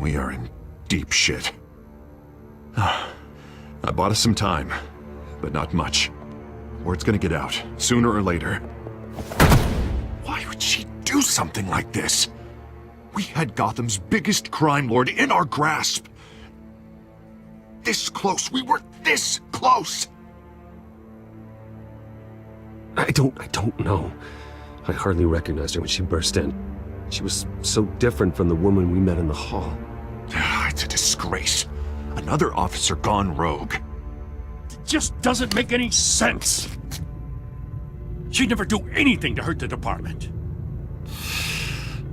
We are in deep shit. I bought us some time, but not much. Word's gonna get out, sooner or later. Why would she do something like this? We had Gotham's biggest crime lord in our grasp. This close. We were this close. I don't know. I hardly recognized her when she burst in. She was so different from the woman we met in the hall. It's a disgrace. Another officer gone rogue. It just doesn't make any sense. She'd never do anything to hurt the department.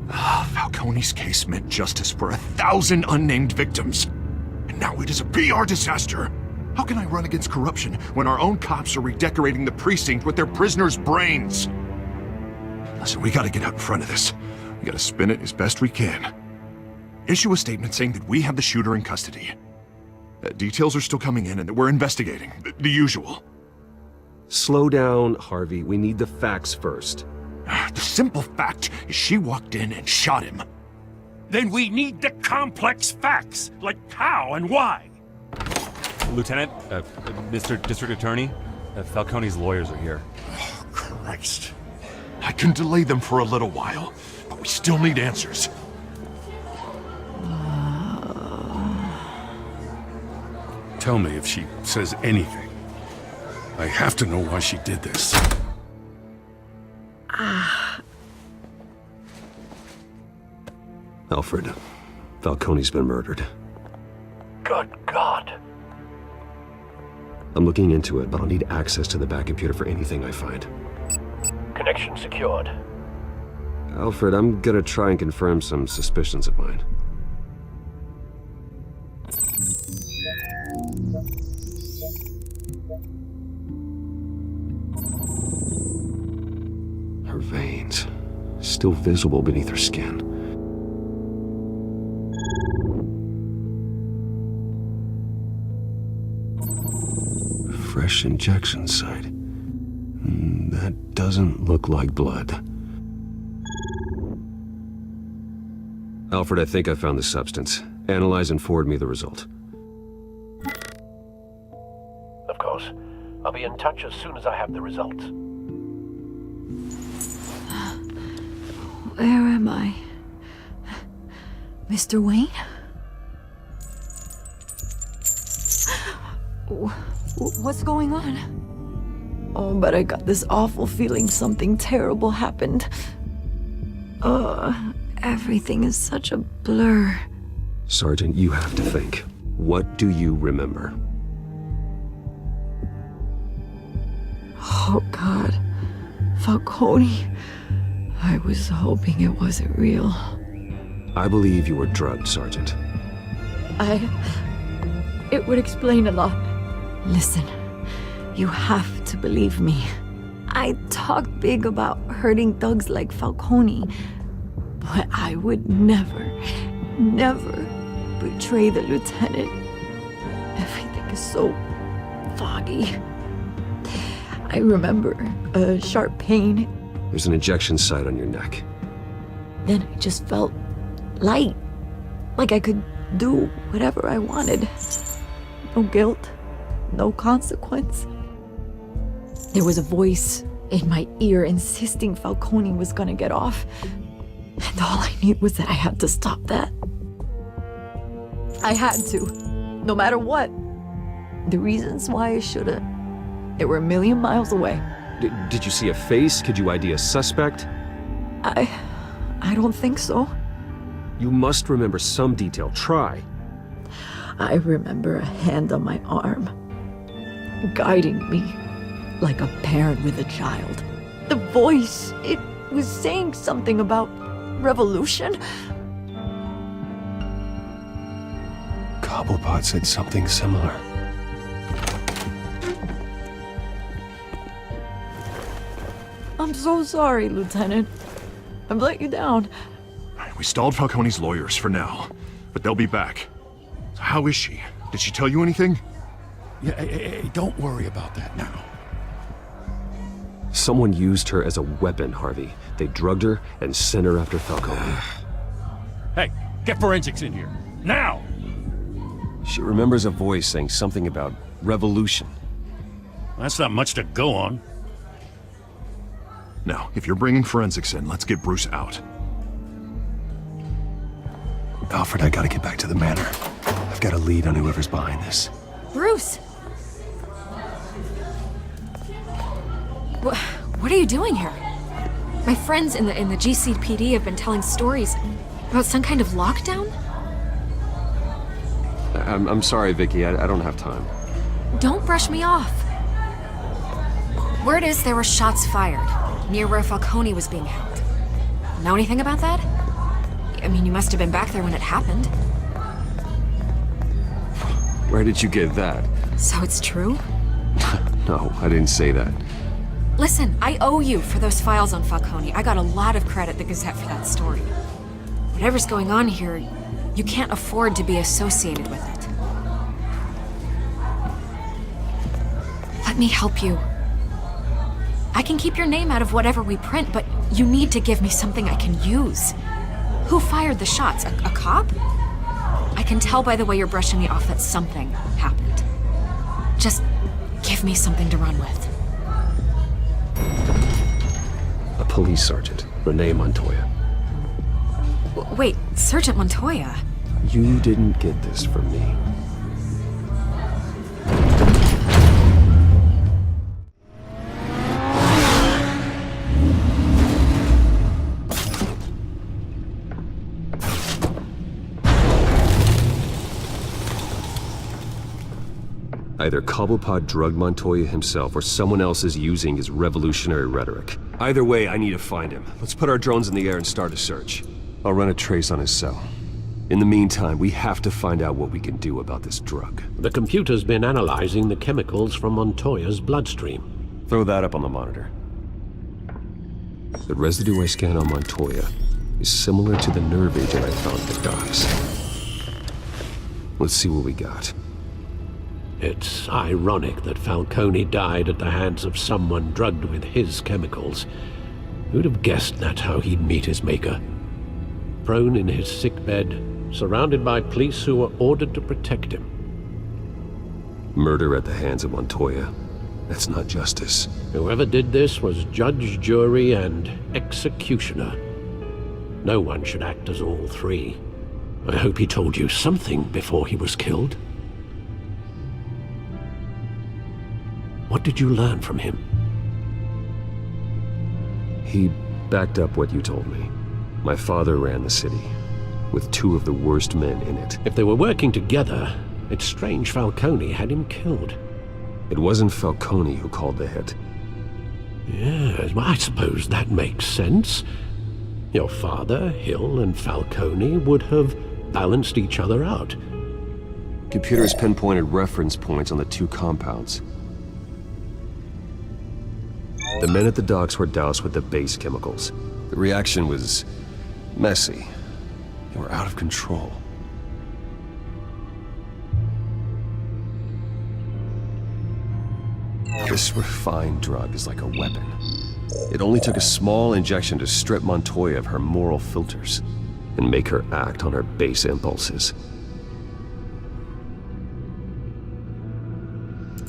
Falcone's case meant justice for 1,000 unnamed victims. And now it is a PR disaster. How can I run against corruption when our own cops are redecorating the precinct with their prisoners' brains? Listen, we gotta get out in front of this. We gotta spin it as best we can. Issue a statement saying that we have the shooter in custody. Details are still coming in and that we're investigating. The usual. Slow down, Harvey. We need the facts first. The simple fact is she walked in and shot him. Then we need the complex facts, like how and why. Lieutenant, Mr. District Attorney, Falcone's lawyers are here. Oh, Christ. I can delay them for a little while, but we still need answers. Tell me if she says anything. I have to know why she did this. Alfred, Falcone's been murdered. Good God. I'm looking into it, but I'll need access to the back computer for anything I find. Connection secured. Alfred, I'm gonna try and confirm some suspicions of mine. Her veins, still visible beneath her skin. Fresh injection site. That doesn't look like blood. Alfred, I think I found the substance. Analyze and forward me the result. Of course. I'll be in touch as soon as I have the results. Where am I? Mr. Wayne? What's going on? Oh, but I got this awful feeling something terrible happened. Everything is such a blur. Sergeant, you have to think. What do you remember? Oh, God. Falcone. I was hoping it wasn't real. I believe you were drugged, Sergeant. It would explain a lot. Listen, you have to believe me. I talk big about hurting thugs like Falcone, but I would never betray the lieutenant. Everything is so foggy. I remember a sharp pain. There's an injection site on your neck. Then I just felt light, like I could do whatever I wanted. No guilt, no consequence. There was a voice in my ear insisting Falcone was gonna get off. And all I knew was that I had to stop that. I had to, no matter what. The reasons why I shouldn't, they were a million miles away. Did you see a face? Could you ID a suspect? I don't think so. You must remember some detail. Try. I remember a hand on my arm, guiding me like a parent with a child. The voice, it was saying something about revolution. Cobblepot said something similar. I'm so sorry, Lieutenant. I've let you down. We stalled Falcone's lawyers for now, but they'll be back. So how is she? Did she tell you anything? Yeah, hey, don't worry about that now. Someone used her as a weapon, Harvey. They drugged her and sent her after Falcone. Hey, get forensics in here. Now! She remembers a voice saying something about revolution. That's not much to go on. Now, if you're bringing forensics in, let's get Bruce out. Alfred, I gotta get back to the manor. I've got a lead on whoever's behind this. Bruce! What are you doing here? My friends in the GCPD have been telling stories about some kind of lockdown? I'm sorry, Vicky. I don't have time. Don't brush me off. Word is there were shots fired near where Falcone was being held. Know anything about that? I mean, you must have been back there when it happened. Where did you get that? So it's true? No, I didn't say that. Listen, I owe you for those files on Falcone. I got a lot of credit at the Gazette for that story. Whatever's going on here, you can't afford to be associated with it. Let me help you. I can keep your name out of whatever we print, but you need to give me something I can use. Who fired the shots? A cop? I can tell by the way you're brushing me off that something happened. Just give me something to run with. A police sergeant, Renee Montoya. Wait, Sergeant Montoya? You didn't get this from me. Either Cobblepot drugged Montoya himself, or someone else is using his revolutionary rhetoric. Either way, I need to find him. Let's put our drones in the air and start a search. I'll run a trace on his cell. In the meantime, we have to find out what we can do about this drug. The computer's been analyzing the chemicals from Montoya's bloodstream. Throw that up on the monitor. The residue I scan on Montoya is similar to the nerve agent I found at the docks. Let's see what we got. It's ironic that Falcone died at the hands of someone drugged with his chemicals. Who'd have guessed that's how he'd meet his maker? Prone in his sickbed, surrounded by police who were ordered to protect him. Murder at the hands of Montoya. That's not justice. Whoever did this was judge, jury, and executioner. No one should act as all three. I hope he told you something before he was killed. What did you learn from him? He backed up what you told me. My father ran the city, with two of the worst men in it. If they were working together, it's strange Falcone had him killed. It wasn't Falcone who called the hit. Yes, well, I suppose that makes sense. Your father, Hill, and Falcone would have balanced each other out. Computers pinpointed reference points on the two compounds. The men at the docks were doused with the base chemicals. The reaction was messy. They were out of control. This refined drug is like a weapon. It only took a small injection to strip Montoya of her moral filters and make her act on her base impulses.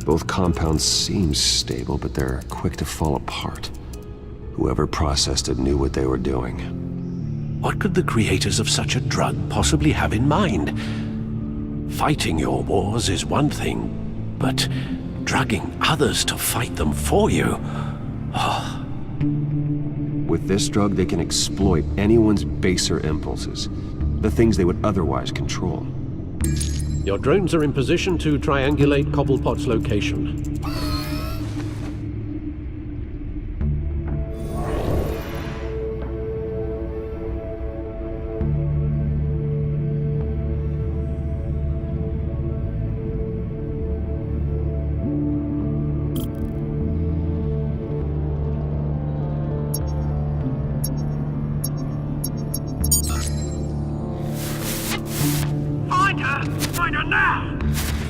Both compounds seem stable, but they're quick to fall apart. Whoever processed it knew what they were doing. What could the creators of such a drug possibly have in mind? Fighting your wars is one thing, but drugging others to fight them for you? Oh. With this drug, they can exploit anyone's baser impulses, the things they would otherwise control. Your drones are in position to triangulate Cobblepot's location. Find her now!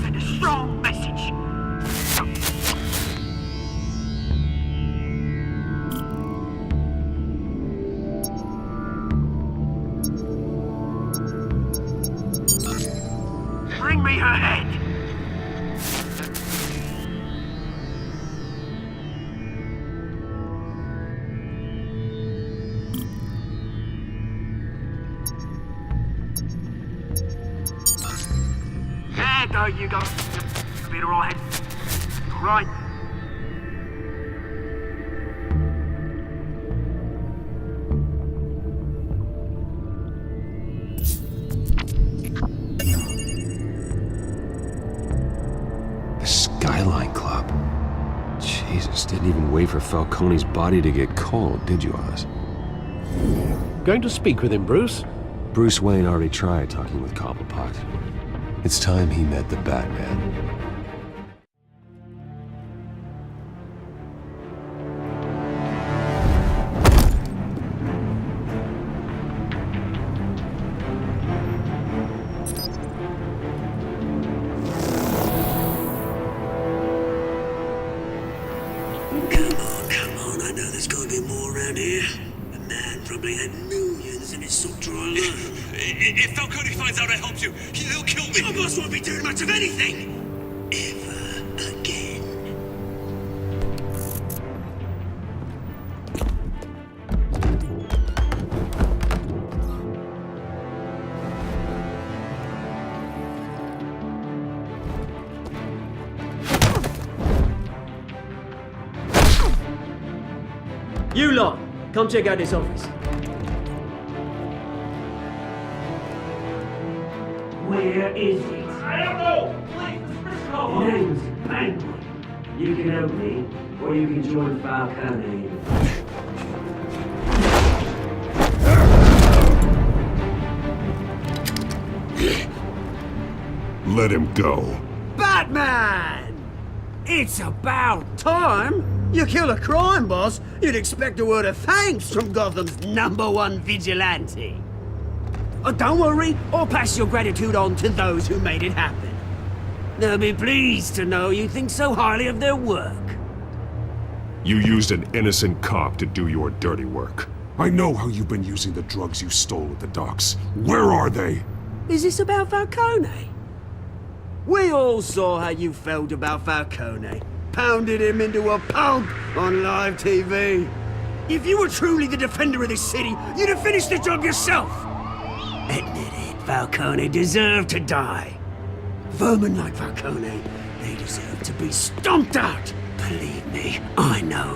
Send a strong message! bring me her head! There you go. Be right. Right. The Skyline Club. Jesus, didn't even wait for Falcone's body to get cold, did you, Oz? Going to speak with him, Bruce? Bruce Wayne already tried talking with Cobblepot. It's time he met the Batman. Come on, I know there's gotta be more around here. The man probably had millions in his sock drawer alone. If Falcone finds out I helped you, he'll kill me! Your boss won't be doing much of anything! Ever again. You lot, come check out this office. Where is it? I don't know! Please, call The name's Penguin. You can help me, or you can join Falcone. Let him go. Batman! It's about time! You kill a crime boss, you'd expect a word of thanks from Gotham's #1 vigilante. Oh, don't worry, I'll pass your gratitude on to those who made it happen. They'll be pleased to know you think so highly of their work. You used an innocent cop to do your dirty work. I know how you've been using the drugs you stole at the docks. Where are they? Is this about Falcone? We all saw how you felt about Falcone. Pounded him into a pulp on live TV. If you were truly the defender of this city, you'd have finished the job yourself. Admit it, Falcone deserved to die. Vermin like Falcone, they deserve to be stomped out. Believe me, I know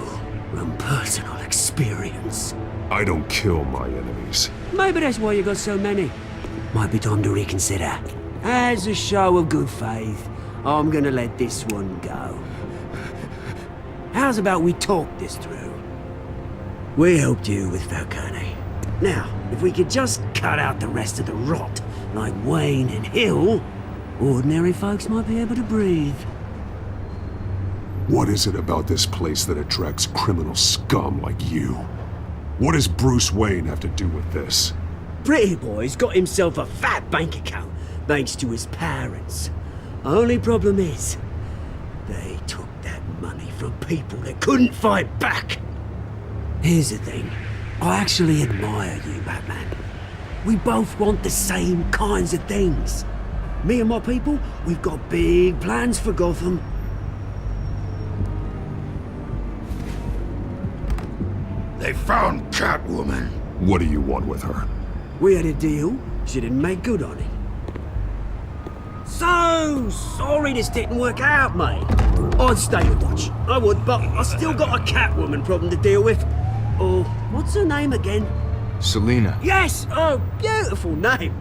from personal experience. I don't kill my enemies. Maybe that's why you got so many. Might be time to reconsider. As a show of good faith, I'm gonna let this one go. How's about we talk this through? We helped you with Falcone. Now, if we could just cut out the rest of the rot, like Wayne and Hill, ordinary folks might be able to breathe. What is it about this place that attracts criminal scum like you? What does Bruce Wayne have to do with this? Pretty Boy's got himself a fat bank account, thanks to his parents. Only problem is, they took that money from people that couldn't fight back. Here's the thing. I actually admire you, Batman. We both want the same kinds of things. Me and my people, we've got big plans for Gotham. They found Catwoman. What do you want with her? We had a deal. She didn't make good on it. So sorry this didn't work out, mate. I'd stay to watch. I would, but I still got a Catwoman problem to deal with. Oh, what's her name again? Selena. Yes! Oh, beautiful name.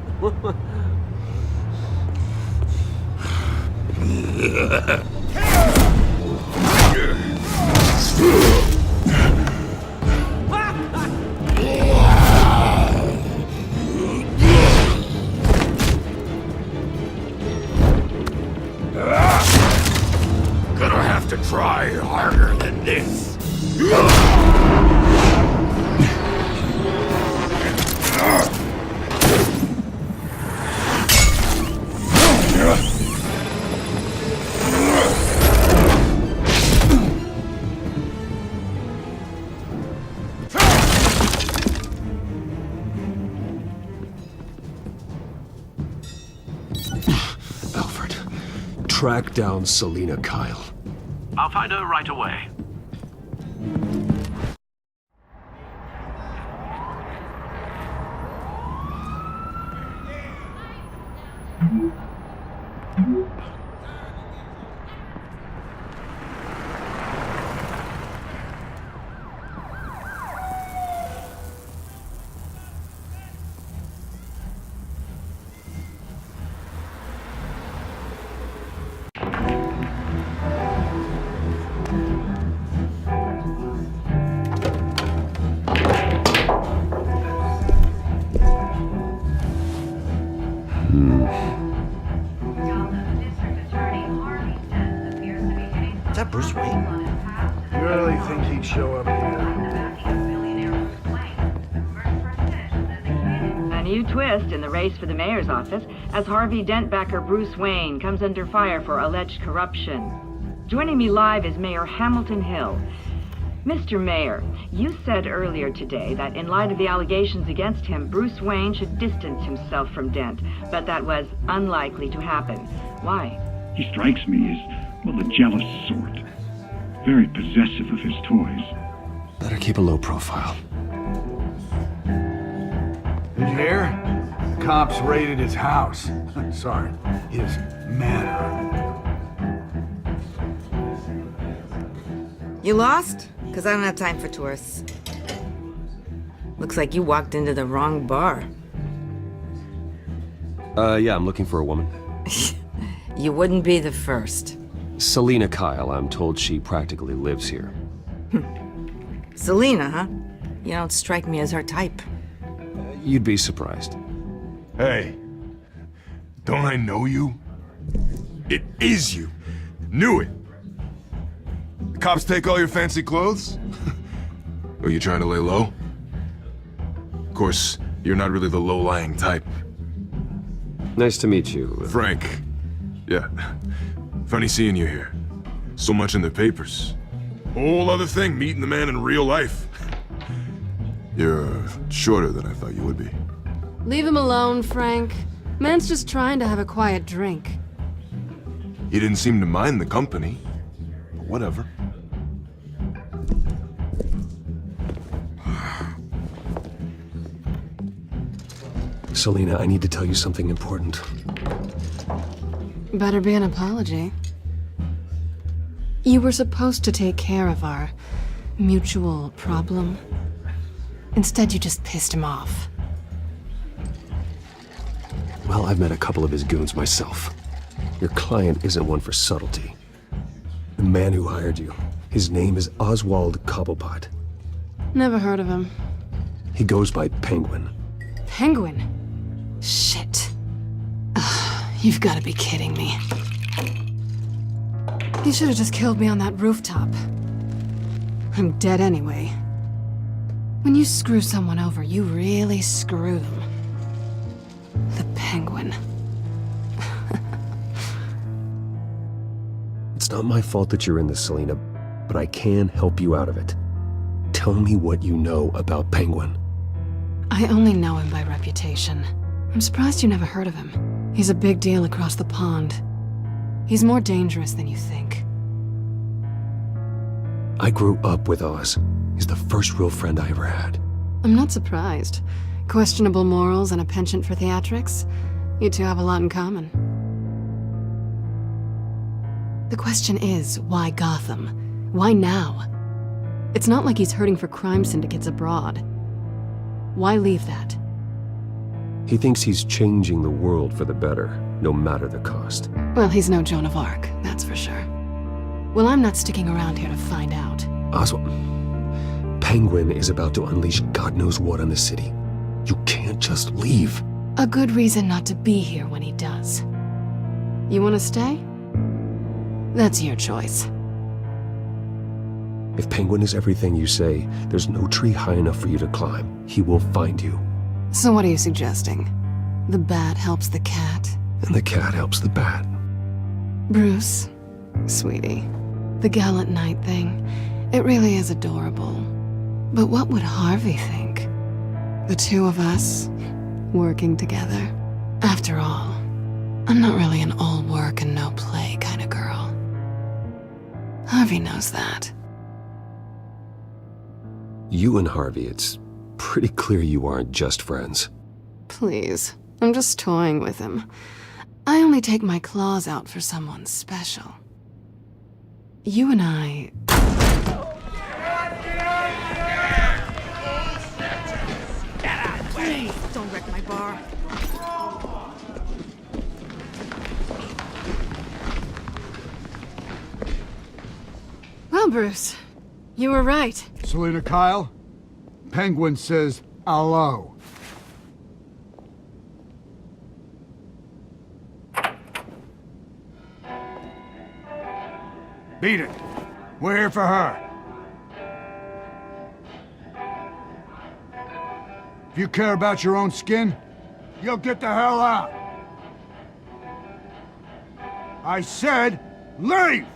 Gonna have to try harder than this. track down Selina Kyle. I'll find her right away. Is that Bruce Wayne? You really think he'd show up here? A new twist in the race for the mayor's office as Harvey Dent backer Bruce Wayne comes under fire for alleged corruption. Joining me live is Mayor Hamilton Hill. Mr. Mayor, you said earlier today that in light of the allegations against him, Bruce Wayne should distance himself from Dent, but that was unlikely to happen. Why? He strikes me as, well, the jealous sort. Very possessive of his toys. Better keep a low profile. Did you hear? Cops raided his house. Sorry, his manor. You lost? Because I don't have time for tourists. Looks like you walked into the wrong bar. Yeah, I'm looking for a woman. You wouldn't be the first. Selina Kyle, I'm told she practically lives here. Selina, huh? You don't strike me as her type. You'd be surprised. Hey, don't I know you? It is you. Knew it. The cops take all your fancy clothes? Are you trying to lay low? Of course, you're not really the low-lying type. Nice to meet you. Frank. Yeah. Funny seeing you here. So much in the papers. Whole other thing, meeting the man in real life. You're shorter than I thought you would be. Leave him alone, Frank. Man's just trying to have a quiet drink. He didn't seem to mind the company. But whatever. Selina, I need to tell you something important. Better be an apology. You were supposed to take care of our mutual problem. Instead, you just pissed him off. Well, I've met a couple of his goons myself. Your client isn't one for subtlety. The man who hired you, his name is Oswald Cobblepot. Never heard of him. He goes by Penguin. Penguin? Shit. You've got to be kidding me. You should have just killed me on that rooftop. I'm dead anyway. When you screw someone over, you really screw them. The Penguin. It's not my fault that you're in this, Selina, but I can help you out of it. Tell me what you know about Penguin. I only know him by reputation. I'm surprised you never heard of him. He's a big deal across the pond. He's more dangerous than you think. I grew up with Oz. He's the first real friend I ever had. I'm not surprised. Questionable morals and a penchant for theatrics. You two have a lot in common. The question is, why Gotham? Why now? It's not like he's hurting for crime syndicates abroad. Why leave that? He thinks he's changing the world for the better, no matter the cost. Well, he's no Joan of Arc, that's for sure. Well, I'm not sticking around here to find out. Oswald, Penguin is about to unleash God knows what on the city. You can't just leave. A good reason not to be here when he does. You want to stay? That's your choice. If Penguin is everything you say, there's no tree high enough for you to climb. He will find you. So what are you suggesting? The bat helps the cat? And the cat helps the bat. Bruce, sweetie, the gallant knight thing, it really is adorable. But what would Harvey think? The two of us, working together. After all, I'm not really an all work and no play kind of girl. Harvey knows that. You and Harvey, it's pretty clear you aren't just friends. Please, I'm just toying with him. I only take my claws out for someone special. You and I... Please, don't wreck my bar. Well, Bruce, you were right. Selena Kyle? Penguin says hello. Beat it. We're here for her. If you care about your own skin, you'll get the hell out. I said, leave!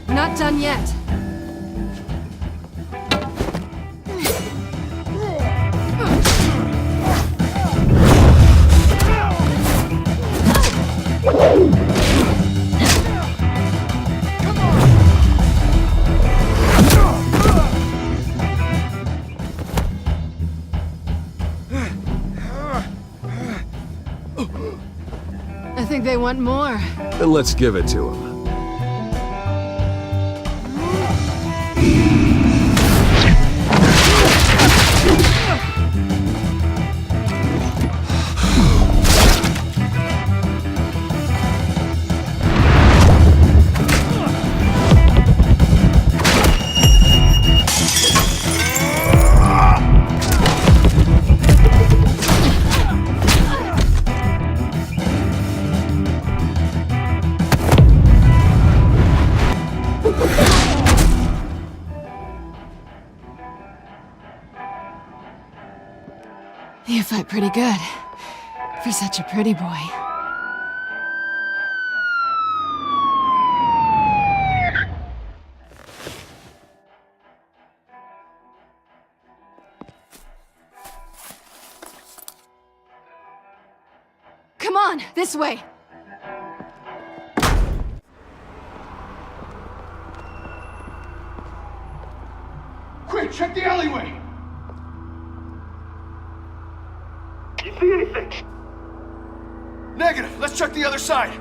Not done yet. I think they want more. Then let's give it to them. You fight pretty good. For such a pretty boy. Come on, this way! Quick, check the alleyway! You see anything? Negative. Let's check the other side.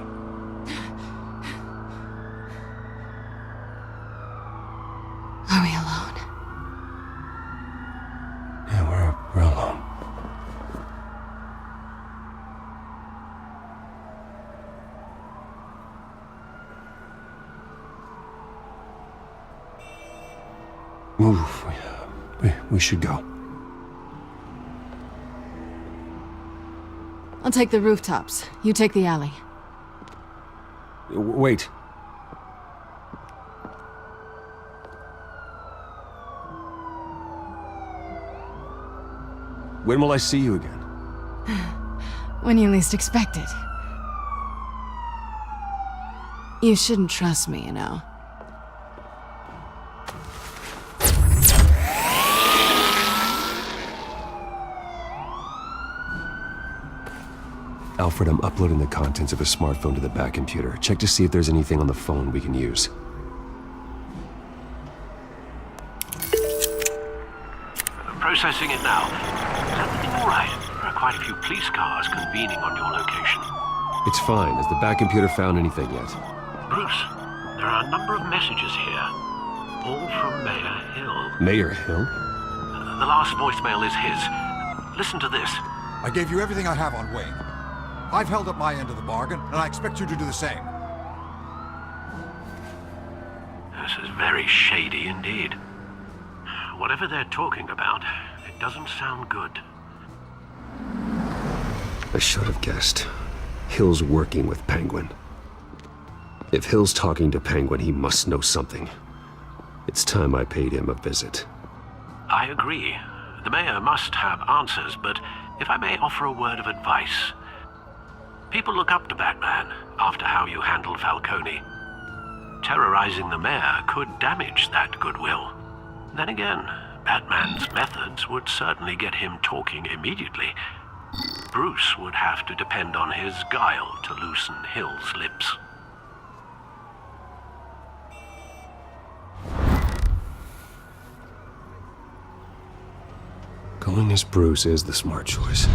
Are we alone? Yeah, we're alone. Move. We should go. I'll take the rooftops. You take the alley. Wait. When will I see you again? When you least expect it. You shouldn't trust me, you know. Alfred, I'm uploading the contents of a smartphone to the back computer. Check to see if there's anything on the phone we can use. Processing it now. Is everything all right? There are quite a few few police cars convening on your location. It's fine. Has the back computer found anything yet? Bruce, there are a number of messages here, all from Mayor Hill. Mayor Hill? The last voicemail is his. Listen to this. I gave you everything I have on Wayne. I've held up my end of the bargain, and I expect you to do the same. This is very shady indeed. Whatever they're talking about, it doesn't sound good. I should have guessed. Hill's working with Penguin. If Hill's talking to Penguin, he must know something. It's time I paid him a visit. I agree. The mayor must have answers, but if I may offer a word of advice. People look up to Batman after how you handled Falcone. Terrorizing the mayor could damage that goodwill. Then again, Batman's methods would certainly get him talking immediately. Bruce would have to depend on his guile to loosen Hill's lips. Going as Bruce is the smart choice.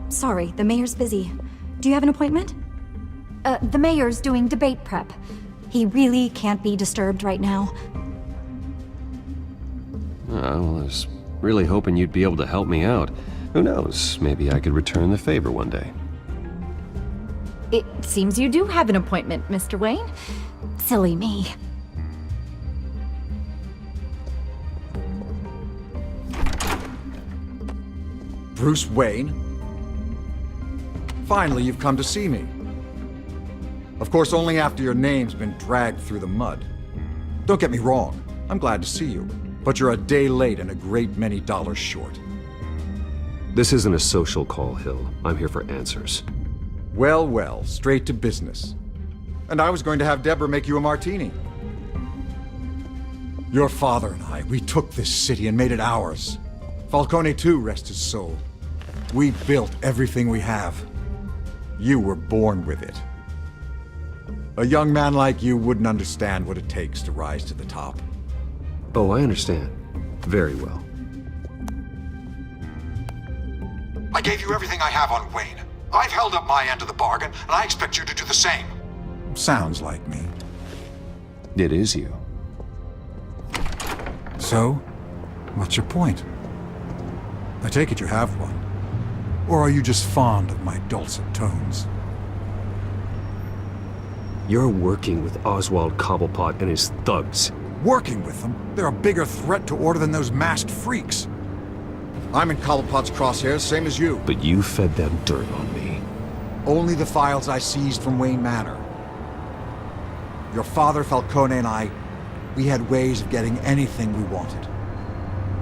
Sorry, the mayor's busy. Do you have an appointment? The mayor's doing debate prep. He really can't be disturbed right now. Well, I was really hoping you'd be able to help me out. Who knows, maybe I could return the favor one day. It seems you do have an appointment, Mr. Wayne. Silly me. Bruce Wayne? Finally, you've come to see me. Of course, only after your name's been dragged through the mud. Don't get me wrong, I'm glad to see you, but you're a day late and a great many dollars short. This isn't a social call, Hill. I'm here for answers. Well, well, straight to business. And I was going to have Deborah make you a martini. Your father and I, we took this city and made it ours. Falcone too, rest his soul. We built everything we have. You were born with it. A young man like you wouldn't understand what it takes to rise to the top. Oh, I understand. Very well. I gave you everything I have on Wayne. I've held up my end of the bargain, and I expect you to do the same. Sounds like me. It is you. So, what's your point? I take it you have one. Or are you just fond of my dulcet tones? You're working with Oswald Cobblepot and his thugs. Working with them? They're a bigger threat to order than those masked freaks. I'm in Cobblepot's crosshairs, same as you. But you fed them dirt on me. Only the files I seized from Wayne Manor. Your father, Falcone, and I, we had ways of getting anything we wanted.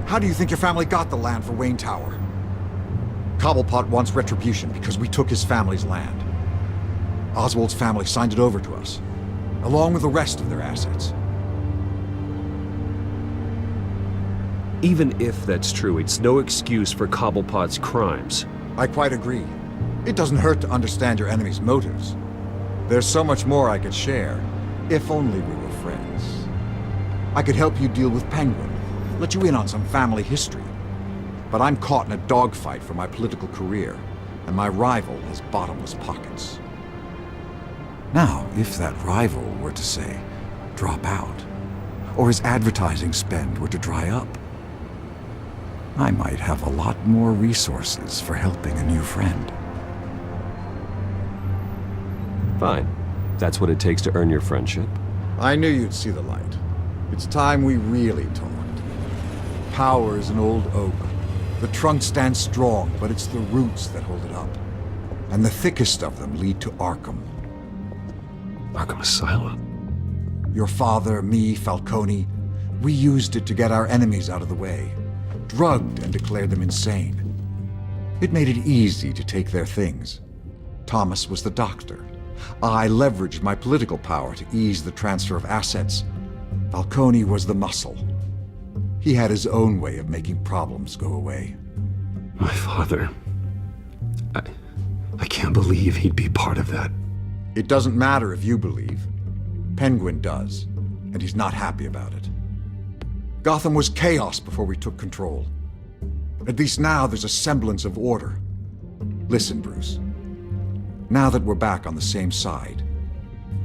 How do you think your family got the land for Wayne Tower? Cobblepot wants retribution because we took his family's land. Oswald's family signed it over to us, along with the rest of their assets. Even if that's true, it's no excuse for Cobblepot's crimes. I quite agree. It doesn't hurt to understand your enemy's motives. There's so much more I could share, if only we were friends. I could help you deal with Penguin, let you in on some family history. But I'm caught in a dogfight for my political career, and my rival has bottomless pockets. Now, if that rival were to say, drop out, or his advertising spend were to dry up, I might have a lot more resources for helping a new friend. Fine. That's what it takes to earn your friendship. I knew you'd see the light. It's time we really talked. Power is an old oak. The trunk stands strong, but it's the roots that hold it up. And the thickest of them lead to Arkham. Arkham Asylum? Your father, me, Falcone, we used it to get our enemies out of the way. Drugged and declared them insane. It made it easy to take their things. Thomas was the doctor. I leveraged my political power to ease the transfer of assets. Falcone was the muscle. He had his own way of making problems go away. My father... I can't believe he'd be part of that. It doesn't matter if you believe. Penguin does, and he's not happy about it. Gotham was chaos before we took control. At least now there's a semblance of order. Listen, Bruce. Now that we're back on the same side,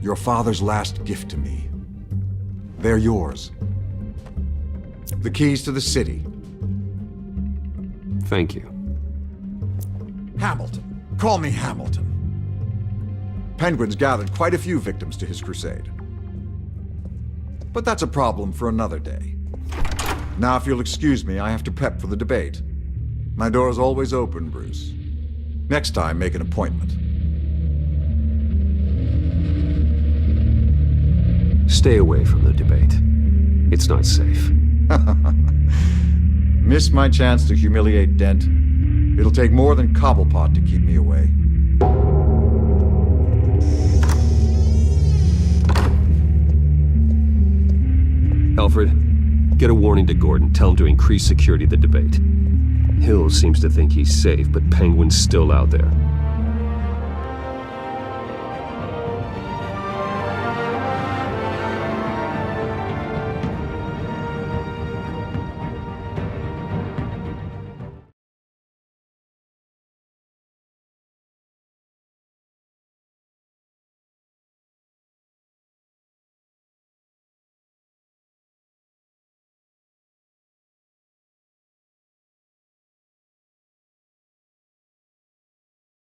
your father's last gift to me, they're yours. The keys to the city. Thank you. Hamilton. Call me Hamilton. Penguin's gathered quite a few victims to his crusade. But that's a problem for another day. Now, if you'll excuse me, I have to prep for the debate. My door is always open, Bruce. Next time, make an appointment. Stay away from the debate. It's not safe. Miss my chance to humiliate Dent. It'll take more than Cobblepot to keep me away. Alfred, get a warning to Gordon. Tell him to increase security at the debate. Hill seems to think he's safe, but Penguin's still out there.